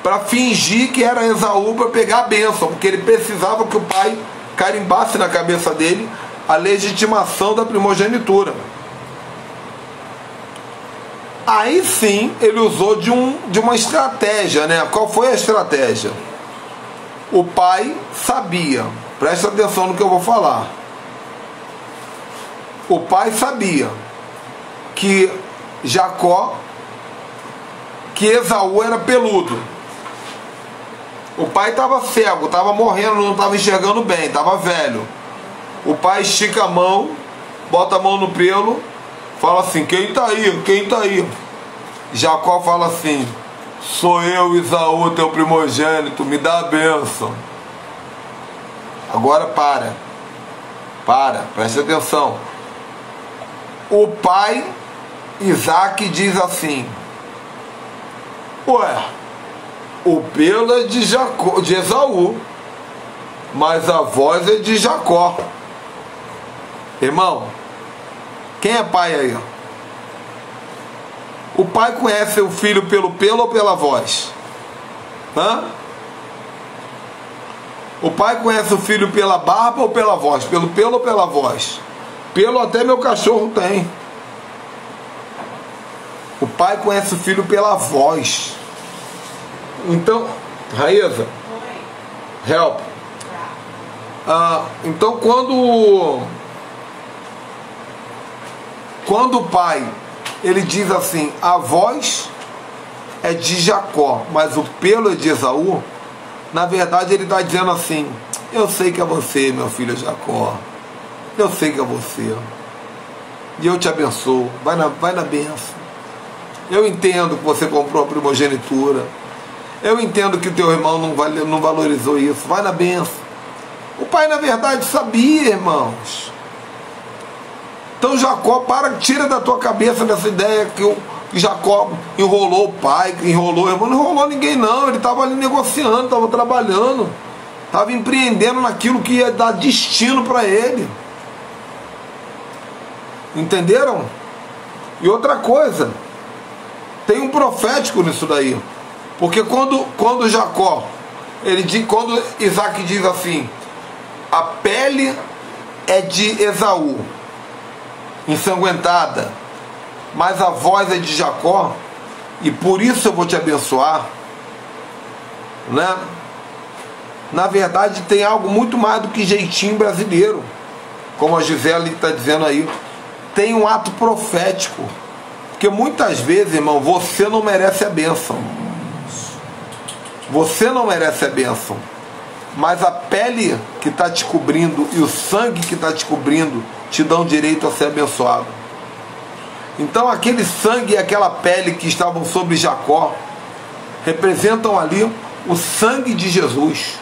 para fingir que era Esaú para pegar a bênção, porque ele precisava que o pai carimbasse na cabeça dele a legitimação da primogenitura. Aí sim ele usou de uma estratégia, né? Qual foi a estratégia? O pai sabia, presta atenção no que eu vou falar. O pai sabia que Esaú era peludo. O pai estava cego, estava morrendo, não estava enxergando bem, estava velho. O pai estica a mão, bota a mão no pelo, fala assim, quem está aí? Quem está aí? Jacó fala assim, sou eu, Esaú, teu primogênito, me dá a bênção. Agora presta atenção. O pai Isaac diz assim, ué, o pelo é de Esaú, mas a voz é de Jacó. Irmão, quem é pai aí? O pai conhece o filho pelo pelo ou pela voz? O pai conhece o filho pela barba ou pela voz? Pelo pelo ou pela voz? Pelo até meu cachorro tem. O pai conhece o filho pela voz. Então, Raíza, help. Então quando o pai ele diz assim, a voz é de Jacó, mas o pelo é de Esaú, na verdade ele está dizendo assim, eu sei que é você, meu filho Jacó, eu sei que é você. e eu te abençoo. Vai na bênção. Eu entendo que você comprou a primogenitura. Eu entendo que o teu irmão não valorizou isso. Vai na bênção. O pai, na verdade, sabia, irmãos. Então Jacó, tira da tua cabeça dessa ideia que Jacó enrolou o pai, que enrolou o irmão. Não enrolou ninguém não, ele estava ali negociando, estava trabalhando, estava empreendendo naquilo que ia dar destino para ele. Entenderam? E outra coisa, tem um profético nisso daí. Porque quando Jacó, quando Isaac diz assim, a pele é de Esaú, ensanguentada, mas a voz é de Jacó, e por isso eu vou te abençoar, né? Na verdade tem algo muito mais do que jeitinho brasileiro, como a Gisele está dizendo aí. Tem um ato profético, porque muitas vezes, irmão, você não merece a bênção, você não merece a bênção, mas a pele que está te cobrindo e o sangue que está te cobrindo te dão direito a ser abençoado. Então aquele sangue e aquela pele que estavam sobre Jacó representam ali o sangue de Jesus,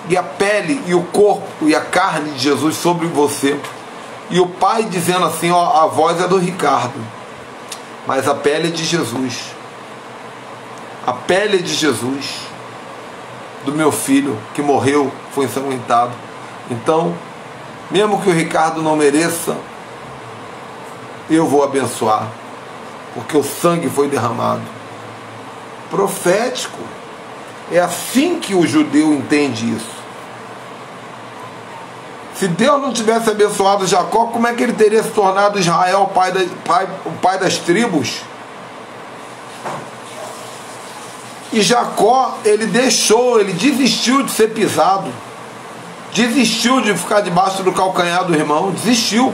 e a pele e o corpo e a carne de Jesus sobre você. E o pai dizendo assim, ó, a voz é do Ricardo, mas a pele é de Jesus. A pele é de Jesus, do meu filho que morreu, foi ensanguentado. Então, mesmo que o Ricardo não mereça, eu vou abençoar, porque o sangue foi derramado. Profético. É assim que o judeu entende isso. Se Deus não tivesse abençoado Jacó, como é que ele teria se tornado Israel, o pai das tribos? E Jacó, ele desistiu de ser pisado, desistiu de ficar debaixo do calcanhar do irmão, desistiu.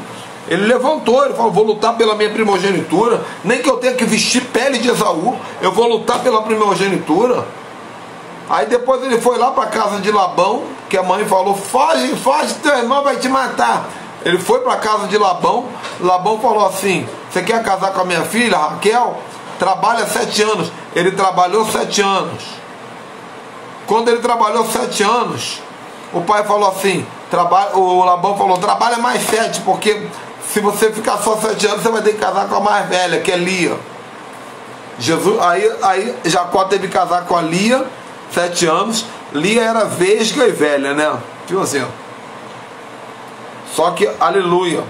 Ele levantou, ele falou, vou lutar pela minha primogenitura, nem que eu tenha que vestir pele de Esaú, eu vou lutar pela primogenitura. Aí depois ele foi lá para a casa de Labão, que a mãe falou, foge, teu irmão vai te matar. Ele foi para a casa de Labão, Labão falou assim, você quer casar com a minha filha, Raquel? Trabalha 7 anos. Ele trabalhou 7 anos. Quando ele trabalhou 7 anos, o pai falou assim, o Labão falou, trabalha mais 7, porque se você ficar só 7 anos, você vai ter que casar com a mais velha, que é Lia. Aí Jacó teve que casar com a Lia, 7 anos. Lia era vesga e velha, né? Tipo assim. Só que, aleluia,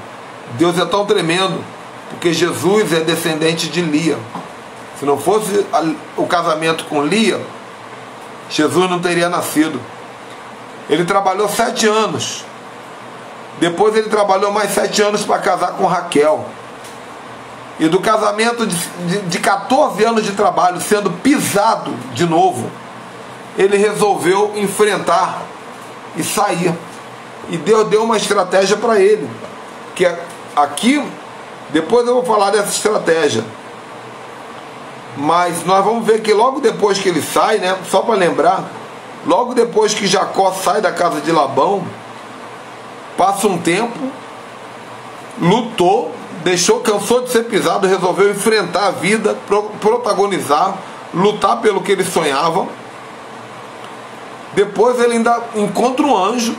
Deus é tão tremendo, porque Jesus é descendente de Lia. Se não fosse o casamento com Lia, Jesus não teria nascido. Ele trabalhou 7 anos. Depois ele trabalhou mais 7 anos para casar com Raquel. E do casamento de 14 anos de trabalho, sendo pisado de novo, ele resolveu enfrentar e sair. E Deus deu uma estratégia para ele. Que aqui, depois eu vou falar dessa estratégia. Mas nós vamos ver que logo depois que ele sai, né, só para lembrar, logo depois que Jacó sai da casa de Labão, passa um tempo, lutou, cansou de ser pisado, resolveu enfrentar a vida, protagonizar, lutar pelo que ele sonhava. Depois ele ainda encontra um anjo,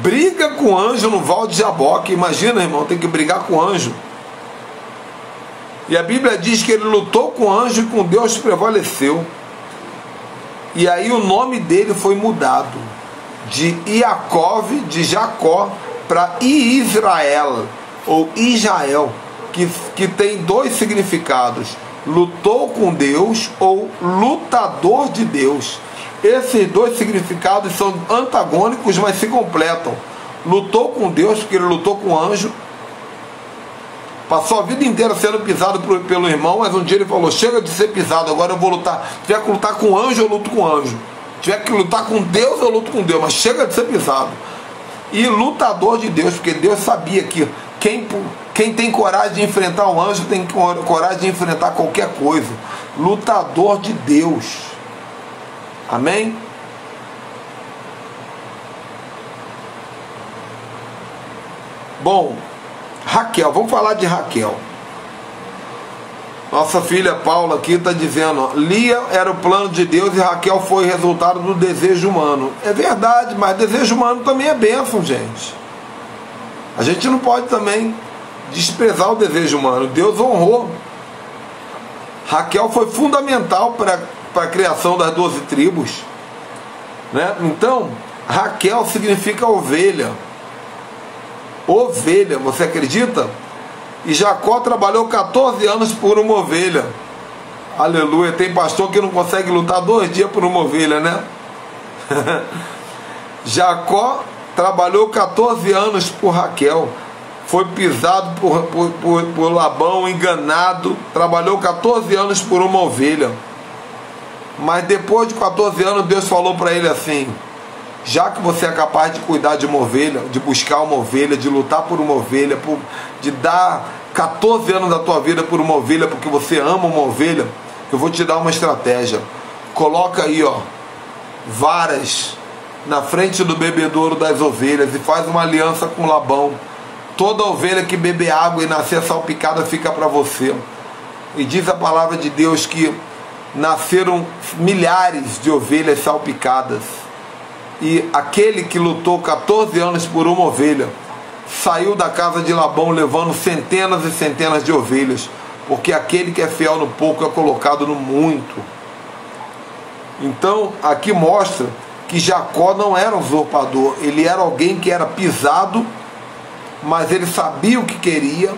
briga com o anjo no Val de Jaboque. Imagina, irmão, tem que brigar com o anjo. E a Bíblia diz que ele lutou com o anjo e com Deus prevaleceu. E aí o nome dele foi mudado de Iacov, de Jacó, para Israel, ou Israel, que tem 2 significados: lutou com Deus ou lutador de Deus. Esses 2 significados são antagônicos, mas se completam. Lutou com Deus, porque ele lutou com o anjo, passou a vida inteira sendo pisado pelo irmão, mas um dia ele falou, chega de ser pisado, agora eu vou lutar. Se tiver que lutar com o anjo, eu luto com o anjo. Se tiver que lutar com Deus, eu luto com Deus, mas chega de ser pisado. E lutador de Deus, porque Deus sabia que quem tem coragem de enfrentar um anjo tem coragem de enfrentar qualquer coisa. Lutador de Deus. Amém? Bom, Raquel, vamos falar de Raquel. Nossa filha Paula aqui está dizendo, ó, Lia era o plano de Deus e Raquel foi resultado do desejo humano. É verdade, mas desejo humano também é bênção, gente. A gente não pode também desprezar o desejo humano. Deus honrou. Raquel foi fundamental para a criação das 12 tribos, né? Então, Raquel significa ovelha. Ovelha, você acredita? E Jacó trabalhou 14 anos por uma ovelha. Aleluia. Tem pastor que não consegue lutar 2 dias por uma ovelha, né? Jacó trabalhou 14 anos por Raquel. Foi pisado por Labão, enganado. Trabalhou 14 anos por uma ovelha. Mas depois de 14 anos, Deus falou para ele assim: já que você é capaz de cuidar de uma ovelha, de buscar uma ovelha, de lutar por uma ovelha, de dar 14 anos da tua vida por uma ovelha, porque você ama uma ovelha, eu vou te dar uma estratégia. Coloca aí, ó, varas na frente do bebedouro das ovelhas e faz uma aliança com Labão. Toda ovelha que beber água e nascer salpicada fica para você. E diz a palavra de Deus que nasceram milhares de ovelhas salpicadas. E aquele que lutou 14 anos por uma ovelha saiu da casa de Labão levando centenas e centenas de ovelhas, porque aquele que é fiel no pouco é colocado no muito. Então aqui mostra que Jacó não era um usurpador, ele era alguém que era pisado, mas ele sabia o que queria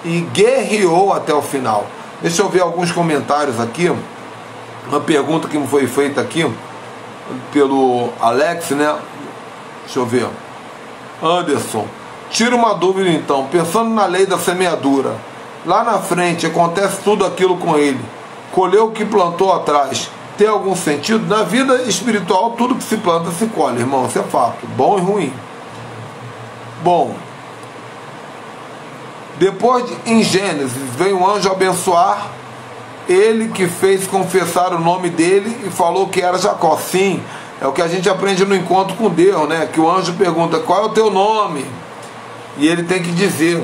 e guerreou até o final. Deixa eu ver alguns comentários aqui. Uma pergunta que me foi feita aqui pelo Alex, né? Deixa eu ver. Anderson, tira uma dúvida então. Pensando na lei da semeadura, lá na frente acontece tudo aquilo com ele. Colheu o que plantou atrás. Tem algum sentido? Na vida espiritual, tudo que se planta se colhe, irmão. Isso é fato. Bom e ruim. Bom, depois em Gênesis, vem um anjo abençoar ele que fez confessar o nome dele e falou que era Jacó. Sim, é o que a gente aprende no encontro com Deus, né? Que o anjo pergunta, qual é o teu nome? E ele tem que dizer,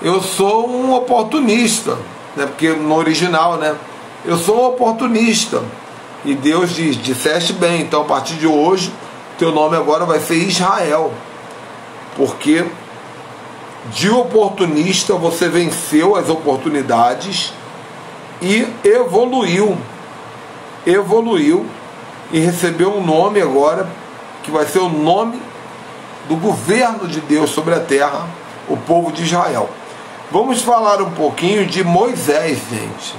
eu sou um oportunista, né? Porque no original, né? Eu sou um oportunista. E Deus diz, disseste bem, então a partir de hoje, teu nome agora vai ser Israel. Porque de oportunista você venceu as oportunidades e evoluiu e recebeu um nome agora que vai ser o nome do governo de Deus sobre a terra, o povo de Israel. Vamos falar um pouquinho de Moisés, gente.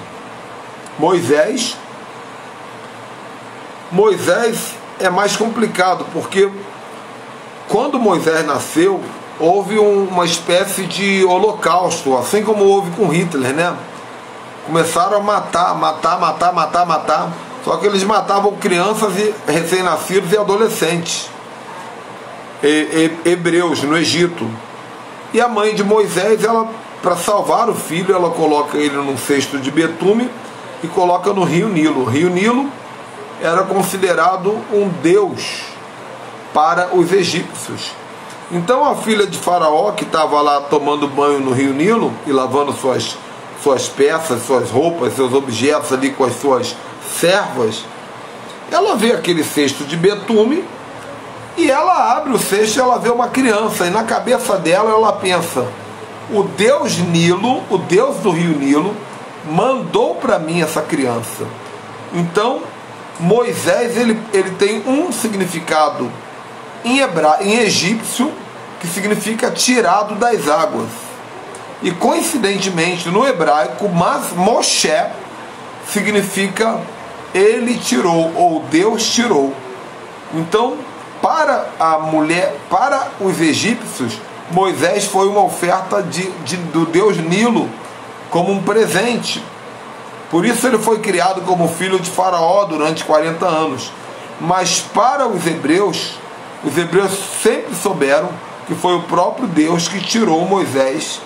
Moisés é mais complicado, porque quando Moisés nasceu, houve uma espécie de holocausto, assim como houve com Hitler, né? Começaram a matar. Só que eles matavam crianças e recém-nascidos e adolescentes hebreus no Egito. E a mãe de Moisés, ela, para salvar o filho, ela coloca ele num cesto de betume e coloca no rio Nilo. O rio Nilo era considerado um deus para os egípcios. Então a filha de Faraó, que estava lá tomando banho no rio Nilo e lavando suas peças, suas roupas, seus objetos ali com as suas servas, ela vê aquele cesto de betume e ela abre o cesto e ela vê uma criança, e na cabeça dela ela pensa, o Deus Nilo, o Deus do rio Nilo, mandou para mim essa criança. Então Moisés, ele tem um significado em egípcio, que significa tirado das águas. E coincidentemente no hebraico, Moshe significa ele tirou, ou Deus tirou. Então, para os egípcios, Moisés foi uma oferta do Deus Nilo como um presente. Por isso ele foi criado como filho de Faraó durante 40 anos. Mas para os hebreus sempre souberam que foi o próprio Deus que tirou Moisés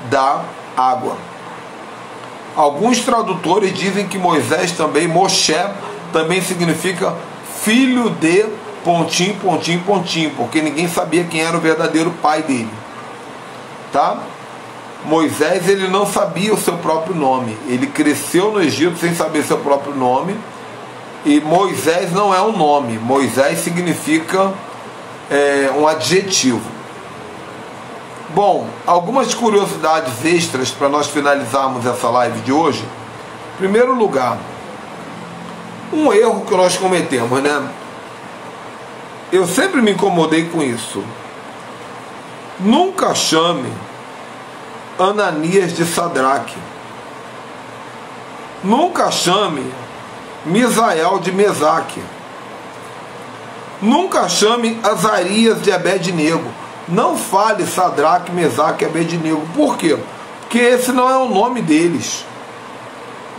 da água. Alguns tradutores dizem que Moisés também, Moshe, também significa filho de ... porque ninguém sabia quem era o verdadeiro pai dele. tá? Moisés, ele não sabia o seu próprio nome. Ele cresceu no Egito sem saber seu próprio nome. E Moisés não é um nome. Moisés significa um adjetivo. Bom, algumas curiosidades extras para nós finalizarmos essa live de hoje. Em primeiro lugar, um erro que nós cometemos, né? Eu sempre me incomodei com isso. Nunca chame Ananias de Sadraque. Nunca chame Misael de Mesaque. Nunca chame Azarias de Abednego. Não fale Sadraque, Mesaque e Abednego. Por quê? Porque esse não é o nome deles.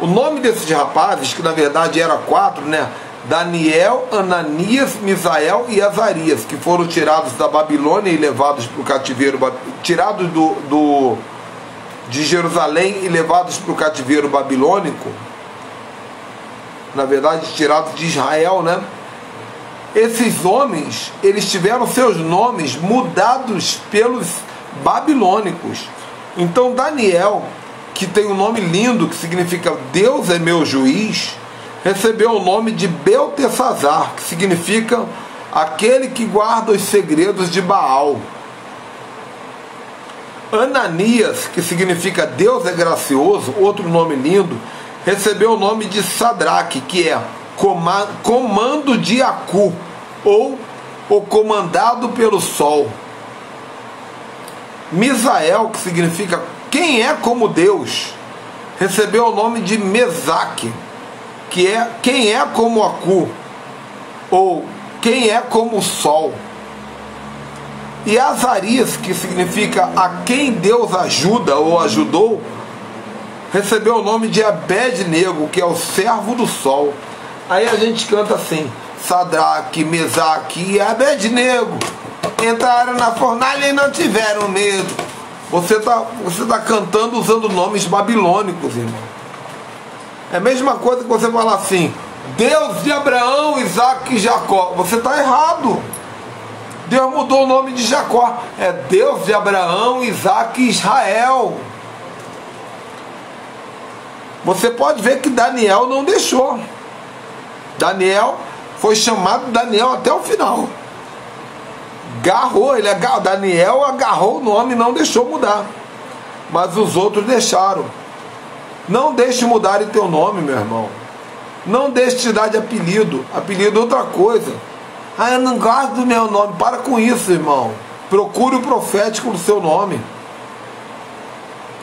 O nome desses rapazes, que na verdade eram 4, né? Daniel, Ananias, Misael e Azarias, que foram tirados da Babilônia e levados para o cativeiro, tirados de Jerusalém e levados para o cativeiro babilônico. Na verdade, tirados de Israel, né? Esses homens, eles tiveram seus nomes mudados pelos babilônicos. Então Daniel, que tem um nome lindo, que significa Deus é meu juiz, recebeu o nome de Beltesazar, que significa aquele que guarda os segredos de Baal. Ananias, que significa Deus é gracioso, outro nome lindo, recebeu o nome de Sadraque, que é comando de Acu, ou o comandado pelo sol. Misael, que significa quem é como Deus, recebeu o nome de Mesaque, que é quem é como Acu, ou quem é como o sol. E Azarias, que significa a quem Deus ajuda ou ajudou, recebeu o nome de Abednego, que é o servo do sol. Aí a gente canta assim: Sadraque, Mesaque e Abednego entraram na fornalha e não tiveram medo. Você tá cantando usando nomes babilônicos, irmão. É a mesma coisa que você falar assim: Deus de Abraão, Isaac e Jacó. Você está errado. Deus mudou o nome de Jacó. É Deus de Abraão, Isaac e Israel. Você pode ver que Daniel não deixou. Daniel foi chamado Daniel até o final. Daniel agarrou o nome e não deixou mudar. Mas os outros deixaram. Não deixe mudar o teu nome, meu irmão. Não deixe te dar de apelido. Apelido é outra coisa. Ah, eu não gosto do meu nome. Para com isso, irmão. Procure o profético do seu nome.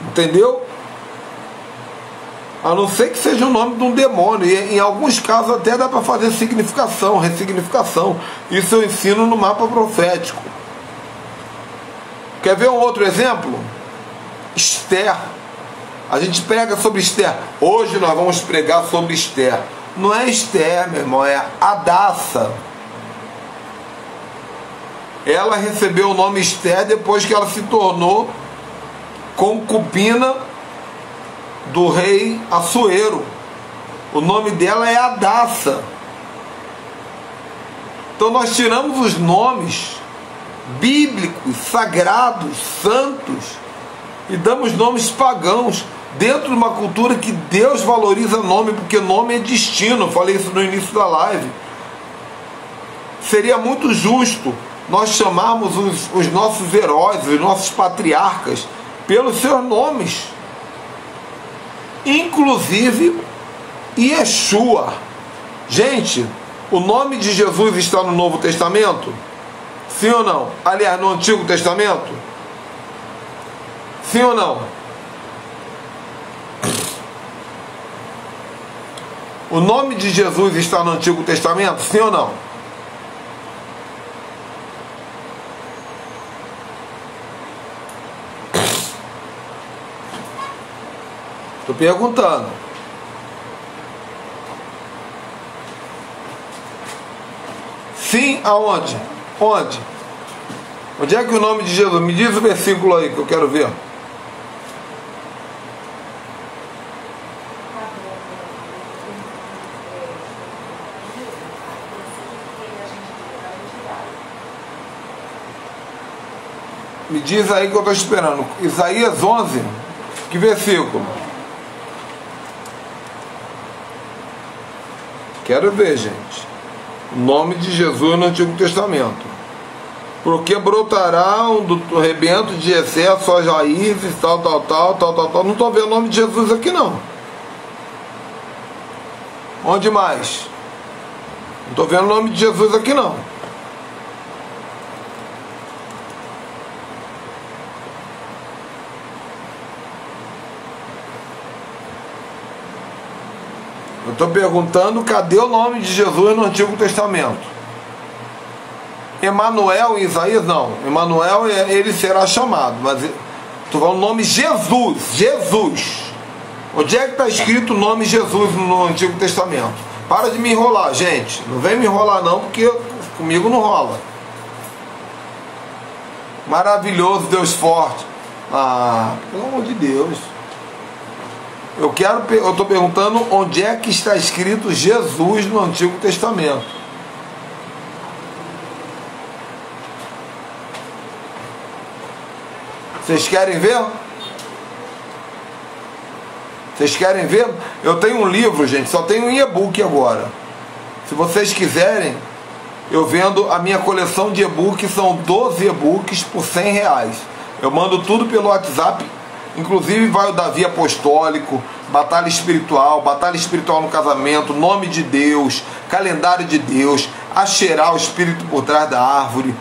Entendeu? A não ser que seja o nome de um demônio. E em alguns casos até dá para fazer significação, ressignificação. Isso eu ensino no mapa profético. Quer ver um outro exemplo? Esther. A gente prega sobre Esther. Hoje nós vamos pregar sobre Esther. Não é Esther, meu irmão, é Hadassah. Ela recebeu o nome Esther depois que ela se tornou concubina do rei Assuero. O nome dela é Hadassah. Então nós tiramos os nomes bíblicos, sagrados, santos, e damos nomes pagãos dentro de uma cultura que Deus valoriza nome, porque nome é destino. Eu falei isso no início da live. Seria muito justo nós chamarmos os nossos heróis, os nossos patriarcas, pelos seus nomes. Inclusive Yeshua. Gente, o nome de Jesus está no Novo Testamento? Sim ou não? Aliás, no Antigo Testamento? Sim ou não? O nome de Jesus está no Antigo Testamento? Sim ou não? Estou perguntando. Sim, aonde? Onde? Onde é que o nome de Jesus? Me diz o versículo aí que eu quero ver. Me diz aí que eu estou esperando. Isaías 11, que versículo? Quero ver, gente. O nome de Jesus no Antigo Testamento. Porque brotarão do rebento de Jessé suas raízes, tal. Não estou vendo o nome de Jesus aqui, não. Onde mais? Não estou vendo o nome de Jesus aqui, não. Eu estou perguntando cadê o nome de Jesus no Antigo Testamento. Emanuel em Isaías não. Emanuel ele será chamado. Mas estou falando o nome Jesus. Jesus. Onde é que está escrito o nome Jesus no Antigo Testamento? Para de me enrolar, gente. Não vem me enrolar não, porque comigo não rola. Maravilhoso, Deus forte. Ah, pelo amor de Deus. Eu estou perguntando onde é que está escrito Jesus no Antigo Testamento. Vocês querem ver? Vocês querem ver? Eu tenho um livro, gente, só tenho um e-book agora. Se vocês quiserem, eu vendo a minha coleção de e-books, são 12 e-books por R$100. Eu mando tudo pelo WhatsApp. Inclusive vai o Davi Apostólico, Batalha Espiritual no Casamento, Nome de Deus, Calendário de Deus, Axerá, o Espírito por trás da árvore,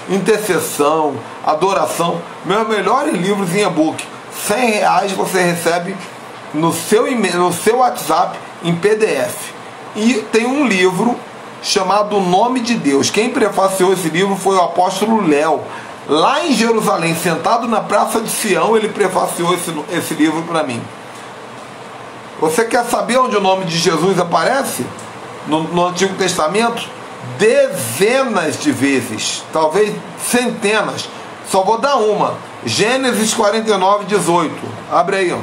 Intercessão, Adoração. Meus melhores livros em e-book. R$100 você recebe no seu WhatsApp em PDF. E tem um livro chamado Nome de Deus. Quem prefaciou esse livro foi o apóstolo Léo. Lá em Jerusalém, sentado na Praça de Sião, ele prefaciou esse livro para mim. Você quer saber onde o nome de Jesus aparece? No Antigo Testamento? Dezenas de vezes, talvez centenas. Só vou dar uma. Gênesis 49, 18. Abre aí, ó.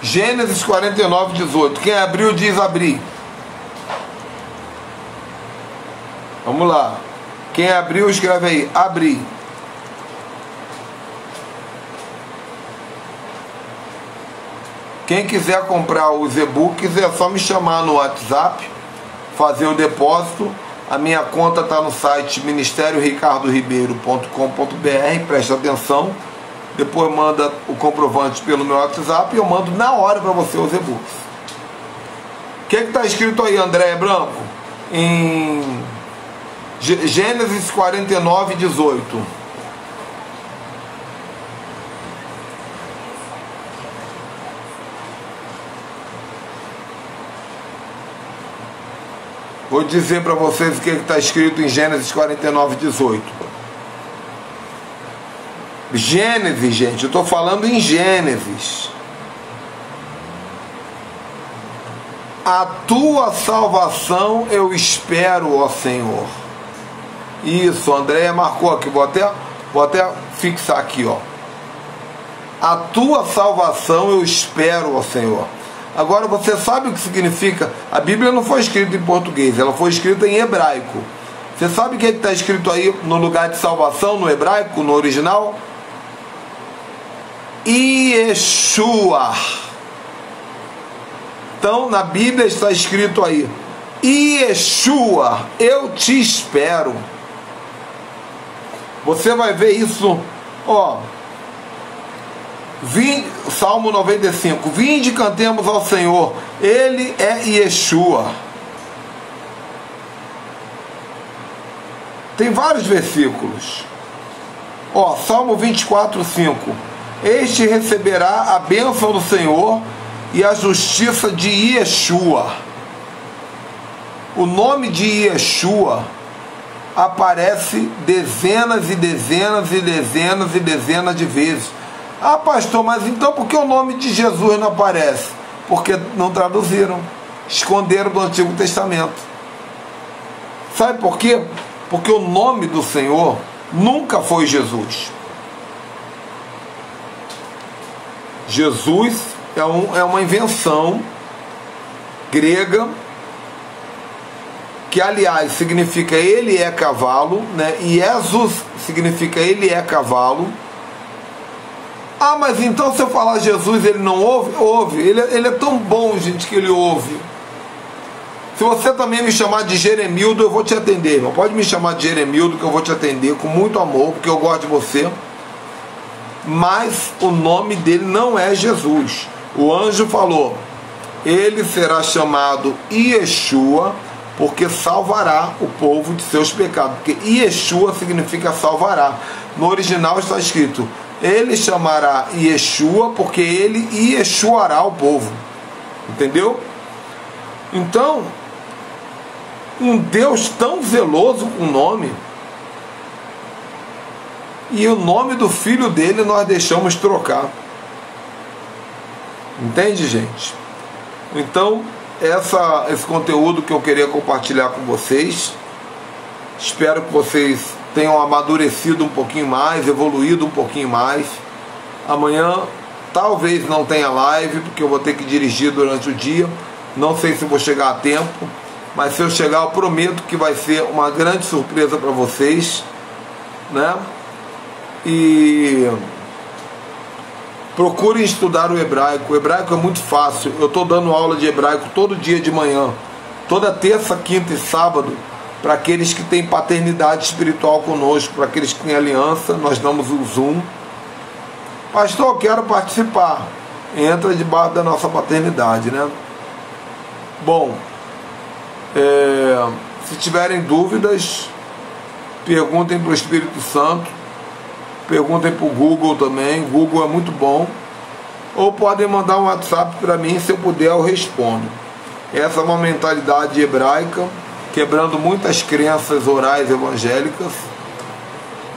Gênesis 49, 18. Quem abriu diz abrir. Vamos lá. Quem abriu, escreve aí. Abrir. Quem quiser comprar os e-books é só me chamar no WhatsApp, fazer o depósito. A minha conta está no site ministerioricardoribeiro.com.br. Presta atenção. Depois manda o comprovante pelo meu WhatsApp e eu mando na hora para você os e-books. O que está escrito aí, André Branco? Em Gênesis 49, 18. Vou dizer para vocês o que está escrito em Gênesis 49, 18. Gênesis, gente, eu estou falando em Gênesis. A tua salvação eu espero, ó Senhor. Isso, André marcou aqui, vou até fixar aqui, ó. A tua salvação eu espero, ó Senhor. Agora você sabe o que significa? A Bíblia não foi escrita em português, ela foi escrita em hebraico. Você sabe o que está escrito aí no lugar de salvação, no hebraico, no original? Yeshua. Então na Bíblia está escrito aí: Yeshua, eu te espero. Você vai ver isso, ó. Salmo 95. Vinde e cantemos ao Senhor, Ele é Yeshua. Tem vários versículos. Ó, Salmo 24, 5. Este receberá a bênção do Senhor e a justiça de Yeshua. O nome de Yeshua aparece dezenas e dezenas e dezenas e dezenas de vezes. Ah, pastor, mas então por que o nome de Jesus não aparece? Porque não traduziram, esconderam do Antigo Testamento. Sabe por quê? Porque o nome do Senhor nunca foi Jesus. Jesus é uma invenção grega que aliás significa ele é cavalo, né? E Jesus significa ele é cavalo. Ah, mas então se eu falar Jesus ele não ouve? Ouve, ele é tão bom, gente, que ele ouve. Se você também me chamar de Jeremildo, eu vou te atender, irmão. Pode me chamar de Jeremildo, que eu vou te atender com muito amor, porque eu gosto de você. Mas o nome dele não é Jesus. O anjo falou, ele será chamado Yeshua, porque salvará o povo de seus pecados. Porque Yeshua significa salvará. No original está escrito, ele chamará Yeshua, porque ele Yeshuará o povo. Entendeu? Então, um Deus tão zeloso com o nome, e o nome do filho dele nós deixamos trocar. Entende, gente? Então, esse conteúdo que eu queria compartilhar com vocês. Espero que vocês tenham amadurecido um pouquinho mais, evoluído um pouquinho mais. Amanhã talvez não tenha live, porque eu vou ter que dirigir durante o dia. Não sei se vou chegar a tempo, mas se eu chegar, eu prometo que vai ser uma grande surpresa para vocês, né? E procurem estudar o hebraico. O hebraico é muito fácil. Eu estou dando aula de hebraico todo dia de manhã, toda terça, quinta e sábado, para aqueles que têm paternidade espiritual conosco, para aqueles que têm aliança. Nós damos o Zoom. Pastor, eu quero participar. Entra debaixo da nossa paternidade, né? Bom, se tiverem dúvidas, perguntem para o Espírito Santo, perguntem para o Google também. Google é muito bom. Ou podem mandar um WhatsApp para mim, se eu puder eu respondo. Essa é uma mentalidade hebraica, quebrando muitas crenças orais evangélicas.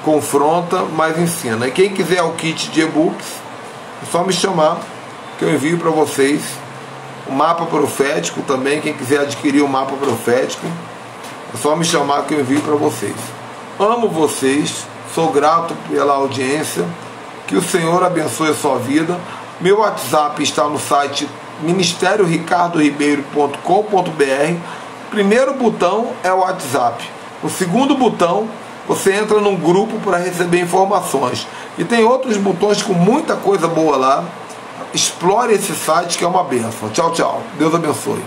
Confronta, mas ensina. E quem quiser o kit de e-books, é só me chamar, que eu envio para vocês. O mapa profético também, quem quiser adquirir o mapa profético, é só me chamar que eu envio para vocês. Amo vocês, sou grato pela audiência, que o Senhor abençoe a sua vida. Meu WhatsApp está no site ministerioricardoribeiro.com.br. Primeiro botão é o WhatsApp. O segundo botão, você entra num grupo para receber informações. E tem outros botões com muita coisa boa lá. Explore esse site que é uma bênção. Tchau, tchau. Deus abençoe.